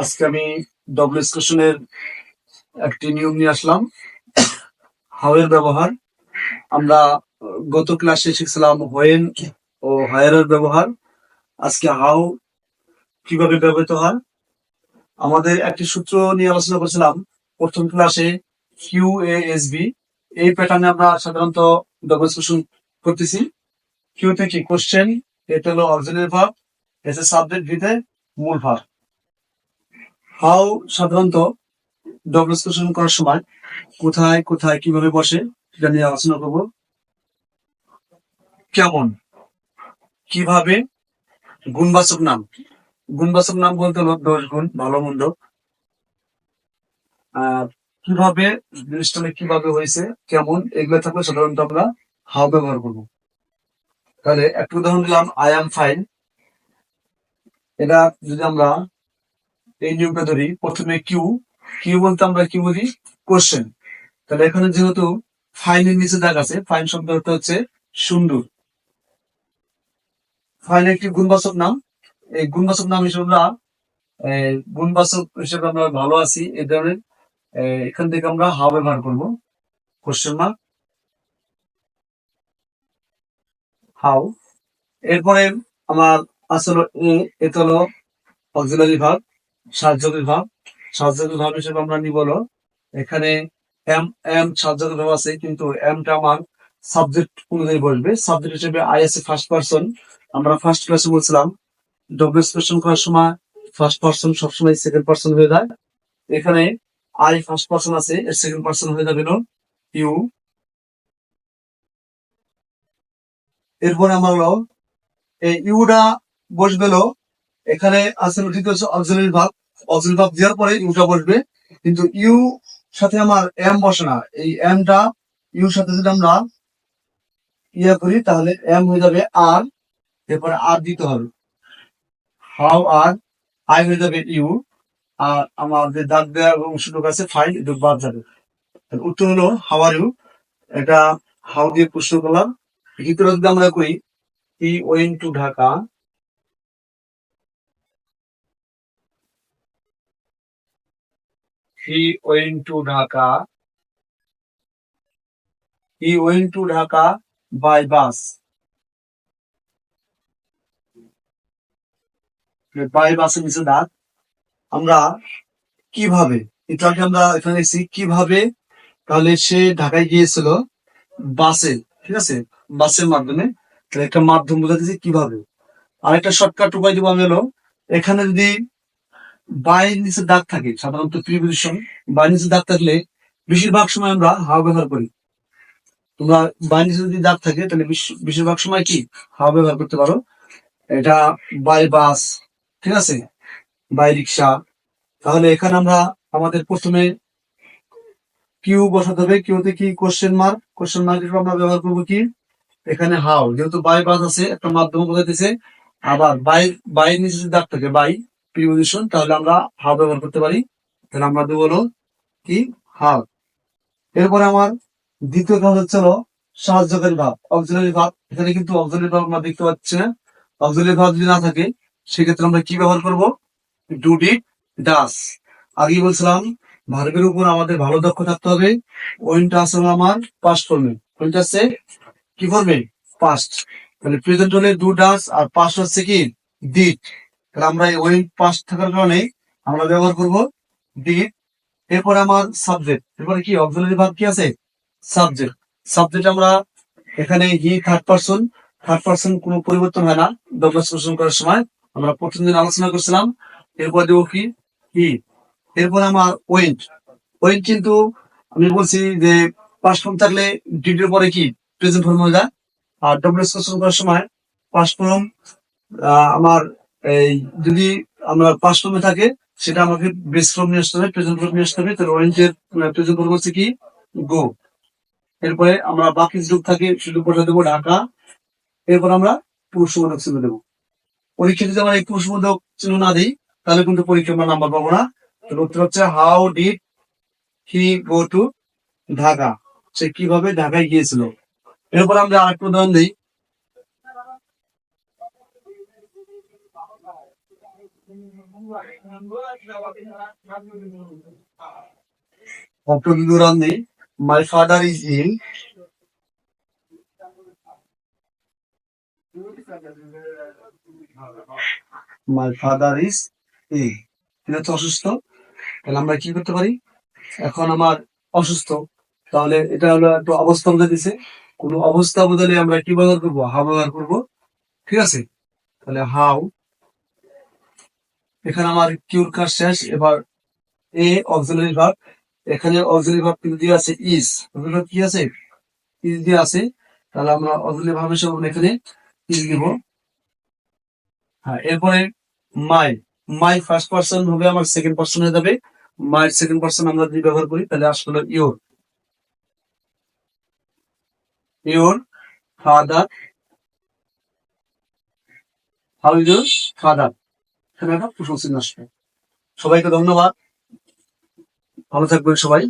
আজকে আমি ডবল কোশ্চেনের একটি নিয়ম নিয়ে আসলাম, হাউ এর ব্যবহার। আমরা গত ক্লাসে শিখছিলাম হোয়েন ও হায়ার এর ব্যবহার। আজকে হাউ কিভাবে ব্যবহৃত হয়। আমাদের একটি সূত্র নিয়ে আলোচনা করেছিলাম প্রথম ক্লাসে, কিউ এ এস বি। এই প্যাটার্নে আমরা সাধারণত ডবল কোশ্চেন করতেছি। কিউতে কি কোশ্চেন, এটা হলো অক্সিলারি ভার্ব, এসে সাবজেক্ট, ভিতে মূল ভার্ব। হাউ সাধারণত ডবল কোশ্চেন করার সময় কোথায় কোথায় কিভাবে বসে সেটা নিয়ে আলোচনা করব। কেমন, কিভাবে, গুণবাচক নাম। গুণবাচক নাম বলতে হলো দোষ গুণ, ভালো মন্দ। আর কিভাবে, জিনিসটা কিভাবে হয়েছে, কেমন, এগুলো থাকলে সাধারণত আমরা হাউ ব্যবহার করবো। তাহলে একটু উদাহরণ দিলাম, আই এম ফাইন। এটা যদি আমরা এই নিয়মটা ধরি, প্রথমে কিউ, কিউ বলতে আমরা কি বুঝি, কোশ্চেন। তাহলে এখানে যেহেতু ফাইনের নিচে দাগ আছে, ফাইন শব্দটা হচ্ছে সুন্দর। ফাইন একটি গুণবাচক নাম। এই গুণবাচক নাম হিসেবে আমরা গুণবাচক হিসেবে আমরা ভালো আছি, এই ধরনের এখান থেকে আমরা হাউ ব্যবহার করবো। Question mark, how. এরপরে আমার আসলে এটা হলো অক্সিলারি ভার্ব, সাহায্যকারী ভার্ব। সাহায্যকারী ভার্ব হিসেবে আমরা নিব হলো, এখানে এম এম সাহায্যকারী ভার্ব আছে, কিন্তু এমটা আমার সাবজেক্ট অনুযায়ী বসবে। সাবজেক্ট হিসেবে আই আছে ফার্স্ট পারসন। আমরা ফার্স্ট ক্লাসে বলছিলাম ডবল এক্সপ্রেশন করার সময় ফার্স্ট পারসন সবসময় সেকেন্ড পারসন হয়ে যায়। এখানে আই ফার্স্ট পারসন আছে, এর সেকেন্ড পারসন হয়ে যাবে ইউ। এরপরে আমার হলো এই ইউটা বসবে হলো, এখানে আছে অক্সিলারি ভার্ব। অক্সিলারি ভার্ব দেওয়ার পরে ইউটা বসবে, কিন্তু ইউ সাথে আমার এম বসে না। এই এমটা ইউর সাথে যদি আমরা ইয়ে করি তাহলে এম হয়ে যাবে আর, এরপরে আর দিতে হবে, হাউ আর। আই হয়ে যাবে ইউ, আর আমার যে দাগ দেওয়া অংশটুকু আছে ফাইল, এটা বাদ যাবে। উত্তর হলো হাউ আর ইউ। এটা হাউ দিয়ে প্রশ্ন করলাম। ভিতরে যদি আমরা করি, he went to Dhaka, he went to Dhaka, he went to Dhaka by bus. By বাসের নিচে দাগ। আমরা কিভাবে, এটাকে আমরা এখানে এসেছি কিভাবে, তাহলে সে ঢাকায় গিয়েছিল বাসে, ঠিক আছে, বাসের মাধ্যমে। তাহলে একটা মাধ্যম বোঝাতেছি কিভাবে। আর একটা শর্টকাট উপায় দিব আমি হলো, এখানে যদি বাইয়ের নিচে দাগ থাকে, সাধারণত প্রিপোজিশন, বাইয়ের নিচে দাগ থাকলে বেশিরভাগ সময় আমরা হাউ ব্যবহার করি। তোমরা বাইয়ের নিচে যদি দাগ থাকে তাহলে বেশিরভাগ সময় কি হাউ ব্যবহার করতে পারো। এটা বাই বাস, ঠিক আছে, বাই রিক্সা। তাহলে এখানে আমরা আমাদের প্রথমে কিউ বসাতে হবে। কিউতে কি কোশ্চেন মার্ক, কোশ্চেন মার্ক হিসেবে আমরা ব্যবহার করবো কি, এখানে হাউ, যেহেতু বাই বাস আছে একটা মাধ্যম বোঝাইতেছে। আবার বাই নিচে যদি দাগ থাকে, বাই প্রিপোজিশন, তাহলে আমরা হাউ ব্যবহার করতে পারি। তাহলে আমরা দেবো হলো কি, হাউ। এরপরে আমার দ্বিতীয় কাজ হচ্ছে হলো সাহায্যকারী ভাব, অক্সিলারি ভাব। এখানে কিন্তু অক্সিলারি ভাব আমরা দেখতে পাচ্ছি না। অক্সিলারি ভাব যদি না থাকে সেক্ষেত্রে আমরা কি ব্যবহার করব, ডু, ডিড, ডাস। আগেই বলছিলাম ভার্বের উপর আমাদের ভালো দক্ষ থাকতে হবে। ওয়েনটা আছে আমার পাস্ট ফর্মে, ওয়েনটা আছে কি ফর্মে, পাস্ট। তাহলে প্রেজেন্ট হলে ডু, ডাস, আর পাস্ট হচ্ছে কি ডিড। তাহলে আমরা ওয়েন পাস্ট থাকার কারণে আমরা ব্যবহার করব ডিড। এরপরে আমার সাবজেক্ট, এরপরে কি অক্সিলারি ভার্ব কি আছে, সাবজেক্ট। সাবজেক্ট আমরা এখানে he third person, third person কোনো পরিবর্তন হয় না ডবল এক্সপ্রেশন করার সময়, আমরা প্রথম দিন আলোচনা করছিলাম। এরপর দেবো কি, হি। এরপর আমার ওয়েন্ট, ওয়েন্ট কিন্তু আমি বলছি যে পাস্ট ফর্ম থাকলে ডিড এর পরে কি প্রেজেন্ট ফর্ম হয়ে যায়। আর ডবল এক্সপ্রেশন করার সময় পাস্ট ফর্ম আমার এই যদি আমরা পাস্ট ফর্মে থাকে সেটা আমাকে বেস ফর্ম নিয়ে আসতে হবে, প্রেজেন্ট ফর্ম নিয়ে আসতে হবে। তাহলে ওয়েন্টের প্রেজেন্ট ফর্ম হচ্ছে কি, গো। এরপরে আমরা বাকি যুগ থাকে শুধু বসে দেবো ঢাকা। এরপর আমরা পুরুষবোধক চিহ্ন দেবো। পরীক্ষা যদি আমরা এই পুরুষবোধক চিহ্ন না দিই তাহলে কিন্তু পরীক্ষা আমরা নাম্বার পাবো না। তাহলে উত্তর হচ্ছে how did he go to Dhaka, সে কিভাবে ঢাকায় গিয়েছিল। এরপর আমরা আরেকটা উদাহরণ দিই, অপশন রান্ধে my father is ill, my father is ill, তিনি হচ্ছে অসুস্থ। তাহলে আমরা কি করতে পারি, এখন আমার অসুস্থ, তাহলে এটা হলো একটু অবস্থা বোঝা দিছে, কোন অবস্থা বোঝালে আমরা কি ব্যবহার করবো, হাউ ব্যবহার করবো। ঠিক আছে, তাহলে হাউ, এখানে আমার কিউর কাজ শেষ। এবার এ অক্সিলারি ভার্ব, এখানে অক্সিলারি ভার্ব কিন্তু দিয়ে আছে ইজ, কি আছে, ইজ দিয়ে আছে। তাহলে আমরা অক্সিলারি ভার্ব হিসেবে আমরা এখানে ইজ দিব। হ্যাঁ, এরপরে মাই, মাই ফার্স্ট পার্সন হবে, আমার সেকেন্ড পার্সন হয়ে যাবে। মায়ের সেকেন্ড পার্সন আমরা যদি ব্যবহার করি তাহলে আসলে your, your father, how is your father, এখানে একটা প্রশ্ন চিহ্ন আসবে। সবাইকে ধন্যবাদ, ভালো থাকবেন সবাই।